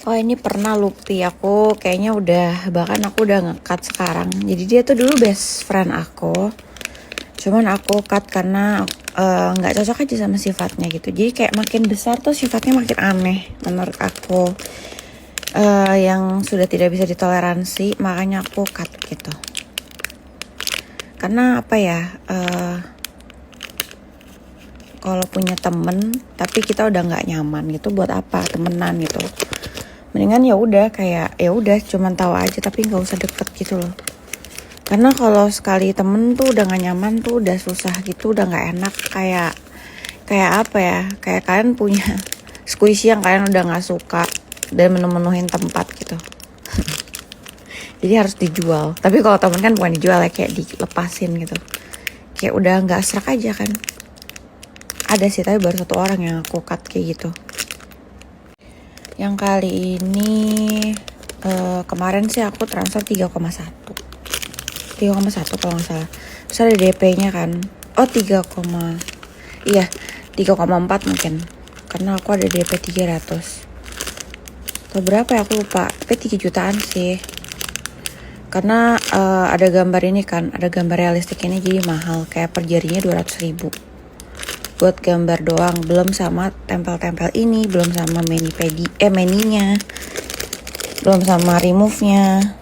Oh ini pernah Lupi, aku kayaknya bahkan aku udah nge-cut sekarang. Jadi dia tuh dulu best friend aku. Cuman aku cut karena nggak cocok aja sama sifatnya gitu. Jadi kayak makin besar tuh sifatnya makin aneh menurut aku. Yang sudah tidak bisa ditoleransi, makanya aku cut gitu. Karena apa ya, kalau punya temen tapi kita udah nggak nyaman gitu, buat apa temenan gitu. Mendingan ya udah kayak ya udah cuman tahu aja tapi nggak usah deket gitu loh. Karena kalau sekali temen tuh udah gak nyaman tuh udah susah gitu, udah nggak enak. Kayak apa ya, kayak kalian punya squishy yang kalian udah nggak suka dan menuhin tempat gitu. Jadi harus dijual. Tapi kalau temen kan bukan dijual ya, kayak dilepasin gitu. Kayak udah nggak serak aja kan. Ada sih tapi baru satu orang yang aku cut kayak gitu. Yang kali ini kemarin sih aku transfer 3,1 kalau nggak salah. Terus ada DP-nya kan. Oh 3,4 mungkin. Karena aku ada DP 300. Atau berapa ya aku lupa. Tapi 3 jutaan sih. Karena ada gambar ini kan, ada gambar realistik ini jadi mahal. Kayak per jarinya 200.000 buat gambar doang, belum sama tempel-tempel ini, belum sama meninya, belum sama remove-nya.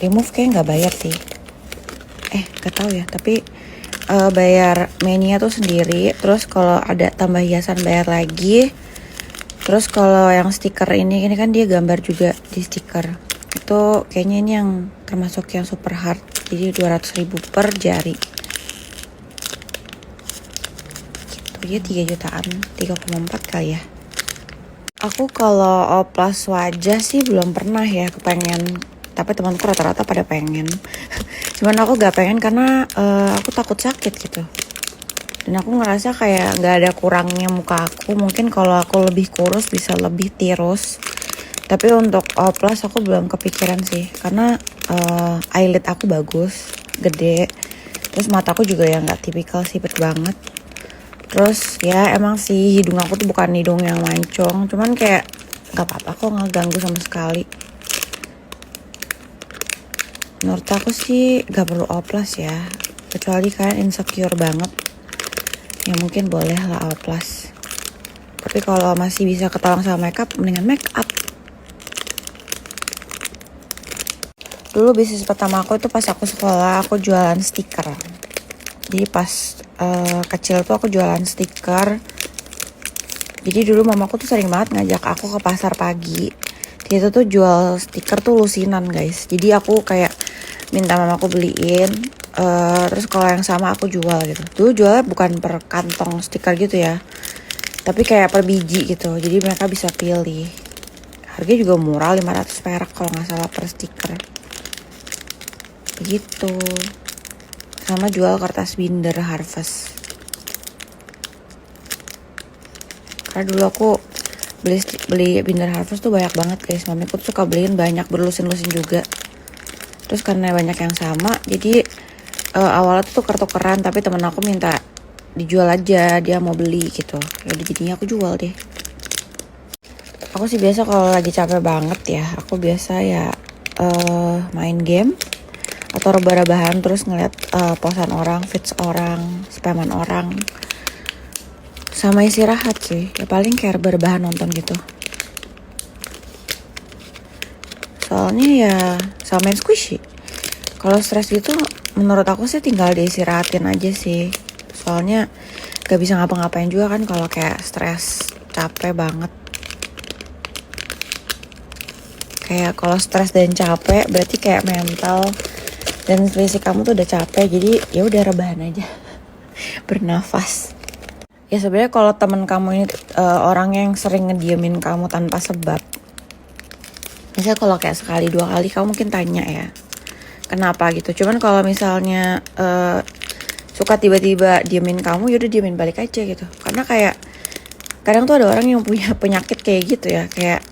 Remove kayak nggak bayar sih. Gak tahu ya, tapi bayar meninya tuh sendiri. Terus kalau ada tambah hiasan bayar lagi. Terus kalau yang stiker ini kan dia gambar juga di stiker. Itu kayaknya ini yang termasuk yang super hard. Jadi 200.000 per jari. Dia 3 jutaan, 3,4 kali ya. Aku kalau oplas wajah sih belum pernah ya kepengen. Tapi temanku rata-rata pada pengen. Cuman aku gak pengen karena aku takut sakit gitu. Dan aku ngerasa kayak gak ada kurangnya muka aku. Mungkin kalau aku lebih kurus bisa lebih tirus. Tapi untuk oplas aku belum kepikiran sih. Karena eyelid aku bagus, gede. Terus mataku juga yang gak tipikal sipit banget. Terus ya emang sih hidung aku tuh bukan hidung yang mancung. Cuman kayak gak apa-apa kok, gak ganggu sama sekali. Menurut aku sih gak perlu oplas ya. Kecuali kalian insecure banget, ya mungkin boleh lah oplas. Tapi kalau masih bisa ketolong sama makeup, mendingan makeup. Dulu bisnis pertama aku itu pas aku sekolah, aku jualan stiker. Jadi pas kecil tuh aku jualan stiker. Jadi dulu mamaku tuh sering banget ngajak aku ke pasar pagi. Dia tuh jual stiker tuh lusinan guys. Jadi aku kayak minta mamaku beliin. Terus kalau yang sama aku jual gitu. Dulu jualnya bukan per kantong stiker gitu ya. Tapi kayak per biji gitu. Jadi mereka bisa pilih. Harganya juga murah, 500 perak kalau gak salah per stiker. Begitu. Sama jual kertas binder Harvest. Karena dulu aku beli binder Harvest tuh banyak banget guys. Mamiku tuh suka beliin banyak, berlusin-lusin juga. Terus karena banyak yang sama, jadi awalnya tuh tuker-tukeran. Tapi temen aku minta dijual aja, dia mau beli gitu. Jadi jadinya aku jual deh. Aku sih biasa kalau lagi capek banget ya, aku biasa ya main game atau rebah-rebahan, terus ngeliat posan orang, feeds orang, spaman orang, sama istirahat sih. Ya paling kayak rebah-rebahan nonton gitu. Soalnya ya sama main squishy. Kalau stres gitu menurut aku sih tinggal diistirahatin aja sih. Soalnya gak bisa ngapa-ngapain juga kan kalau kayak stres, capek banget. Kayak kalau stres dan capek berarti kayak mental dan fisik kamu tuh udah capek, jadi ya udah rebahan aja. Bernafas. Ya sebenarnya kalau temen kamu ini orang yang sering ngediemin kamu tanpa sebab. Misalnya kalau kayak sekali 2 kali kamu mungkin tanya ya kenapa gitu. Cuman kalau misalnya suka tiba-tiba diemin kamu, yaudah diemin balik aja gitu. Karena kayak kadang tuh ada orang yang punya penyakit kayak gitu ya, kayak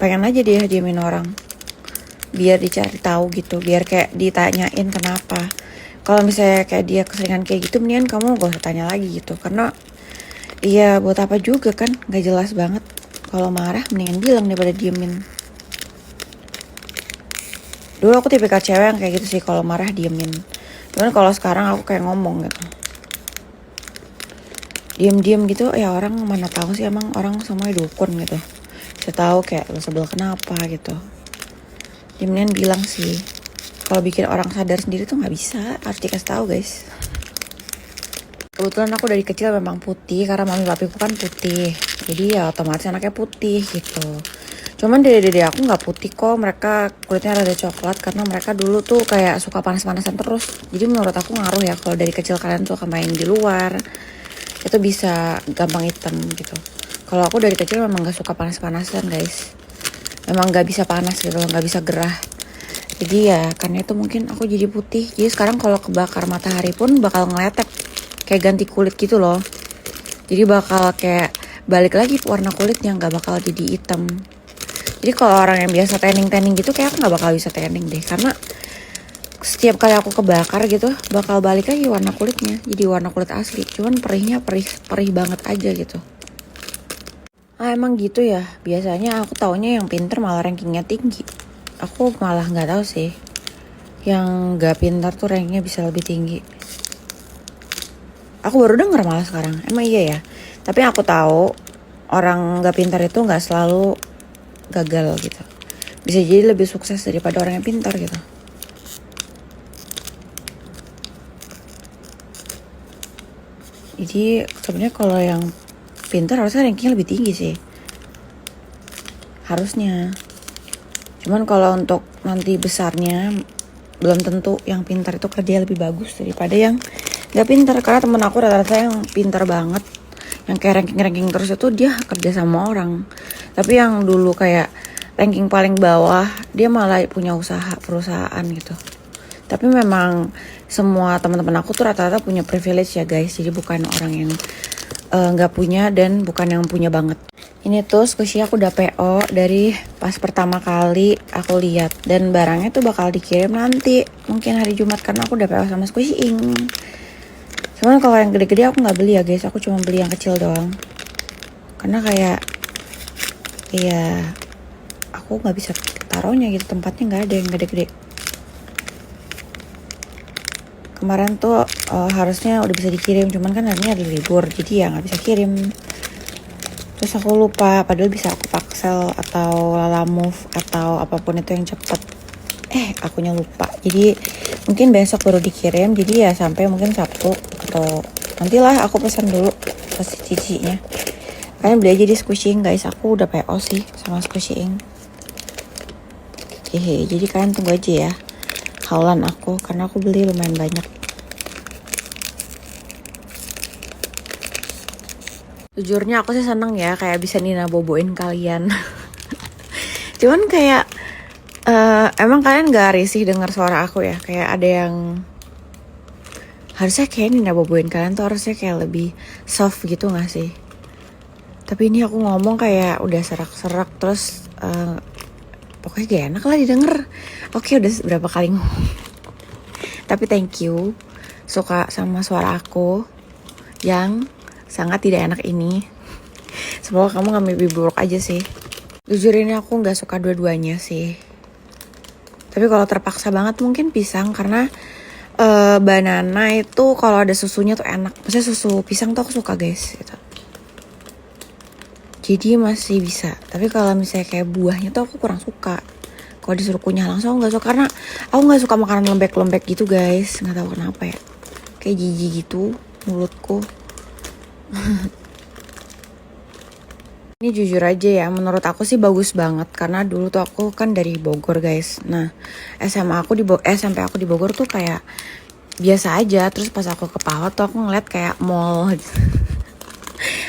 pengen aja dia diemin orang biar dicari tahu gitu, biar kayak ditanyain kenapa. Kalau misalnya kayak dia keseringan kayak gitu, mendingan kamu gak usah tanya lagi gitu. Karena iya buat apa juga kan, gak jelas banget Kalau marah mendingan bilang daripada diemin. Dulu aku tipikal cewek yang kayak gitu sih, kalau marah diemin. Cuman kalau sekarang aku kayak ngomong gitu. Diem-diem gitu ya, orang mana tahu sih emang orang semuanya dukun gitu. Saya tahu kayak lo sebel kenapa gitu. Diemin bilang sih. Kalau bikin orang sadar sendiri tuh nggak bisa, harus dikasih tahu guys. Kebetulan aku dari kecil memang putih karena mami papiku kan putih. Jadi ya otomatis anaknya putih gitu. Cuman dede-dede aku nggak putih kok, mereka kulitnya rada coklat karena mereka dulu tuh kayak suka panas-panasan terus. Jadi menurut aku ngaruh ya kalau dari kecil kalian suka main di luar, itu bisa gampang hitam gitu. Kalau aku dari kecil memang nggak suka panas-panasan guys, memang nggak bisa panas gitu, nggak bisa gerah. Jadi ya karena itu mungkin aku jadi putih. Jadi sekarang kalau kebakar matahari pun bakal ngeletek, kayak ganti kulit gitu loh. Jadi bakal kayak balik lagi warna kulitnya, nggak bakal jadi hitam. Jadi kalau orang yang biasa tanning gitu kayak aku gak bakal bisa tanning deh. Karena setiap kali aku kebakar gitu bakal balik lagi warna kulitnya. Jadi warna kulit asli. Cuman perihnya perih banget aja gitu. Emang gitu ya. Biasanya aku taunya yang pinter malah rankingnya tinggi. Aku malah gak tahu sih. Yang gak pintar tuh rankingnya bisa lebih tinggi. Aku baru denger malah sekarang. Emang iya ya. Tapi aku tahu orang gak pintar itu gak selalu gagal gitu, bisa jadi lebih sukses daripada orang yang pintar gitu. Jadi sebenarnya kalau yang pintar harusnya rankingnya lebih tinggi sih, harusnya. Cuman kalau untuk nanti besarnya belum tentu yang pintar itu kerja lebih bagus daripada yang nggak pintar. Karena temen aku rata-rata yang pintar banget, yang kayak ranking terus itu dia kerja sama orang. Tapi yang dulu kayak ranking paling bawah, dia malah punya perusahaan gitu. Tapi memang semua teman-teman aku tuh rata-rata punya privilege ya guys. Jadi bukan orang yang nggak punya dan bukan yang punya banget. Ini tuh squishy aku udah PO dari pas pertama kali aku lihat, dan barangnya tuh bakal dikirim nanti mungkin hari Jumat karena aku udah PO sama Squishy Ink. Cuman kalau yang gede-gede aku nggak beli ya guys, aku cuma beli yang kecil doang. Karena kayak ya aku nggak bisa taruhnya gitu, tempatnya nggak ada yang gede-gede. Kemarin tuh harusnya udah bisa dikirim, cuman kan hari ini ada libur, jadi ya nggak bisa kirim. Terus aku lupa, padahal bisa aku Paxel atau Lalamove atau apapun itu yang cepet. Akunya lupa. Jadi mungkin besok baru dikirim, jadi ya sampai mungkin Sabtu atau nantilah aku pesan dulu ke cicinya. Kalian beli aja di Squishy Ink guys, aku udah PO sih sama Squishy Ink. Jadi kalian tunggu aja ya haulan aku, karena aku beli lumayan banyak. Jujurnya aku sih seneng ya kayak bisa Nina boboin kalian. Cuman kayak emang kalian gak risih dengar suara aku ya? Kayak ada yang harusnya kayak Nina boboin kalian tuh harusnya kayak lebih soft gitu gak sih? Tapi ini aku ngomong kayak udah serak-serak terus pokoknya gak enak lah didengar. Oke, udah berapa kali ngomong. Tapi thank you suka sama suara aku yang sangat tidak enak ini. Semoga kamu gak mimpi buruk aja sih. Jujur ini aku gak suka dua-duanya sih. Tapi kalau terpaksa banget mungkin pisang, karena banana itu kalau ada susunya tuh enak. Maksudnya susu pisang tuh aku suka guys gitu. Jadi masih bisa. Tapi kalau misalnya kayak buahnya tuh aku kurang suka. Kalau disuruh kunyah langsung aku gak suka, karena aku gak suka makanan lembek-lembek gitu guys. Gak tahu kenapa ya, kayak jijik gitu mulutku. Ini jujur aja ya, menurut aku sih bagus banget. Karena dulu tuh aku kan dari Bogor guys. Nah SMP aku di Bogor tuh kayak biasa aja. Terus pas aku ke PAUD tuh aku ngeliat kayak mall.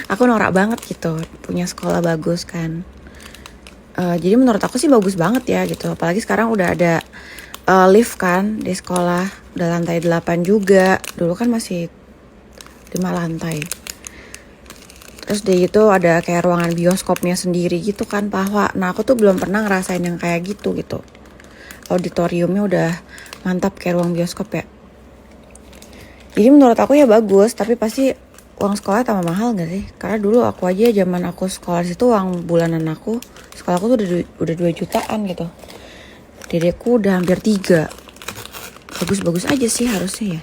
Aku norak banget gitu, punya sekolah bagus kan. Jadi menurut aku sih bagus banget ya gitu. Apalagi sekarang udah ada lift kan di sekolah. Udah lantai 8 juga. Dulu kan masih 5 lantai. Terus deh gitu ada kayak ruangan bioskopnya sendiri gitu kan, Pahwa. Nah aku tuh belum pernah ngerasain yang kayak gitu. Auditoriumnya udah mantap kayak ruang bioskop ya. Jadi menurut aku ya bagus, tapi pasti uang sekolah tambah mahal gak sih? Karena dulu aku aja zaman aku sekolah situ uang bulanan aku sekolah aku tuh udah 2 jutaan gitu. Dedekku udah hampir 3. Bagus-bagus aja sih harusnya ya.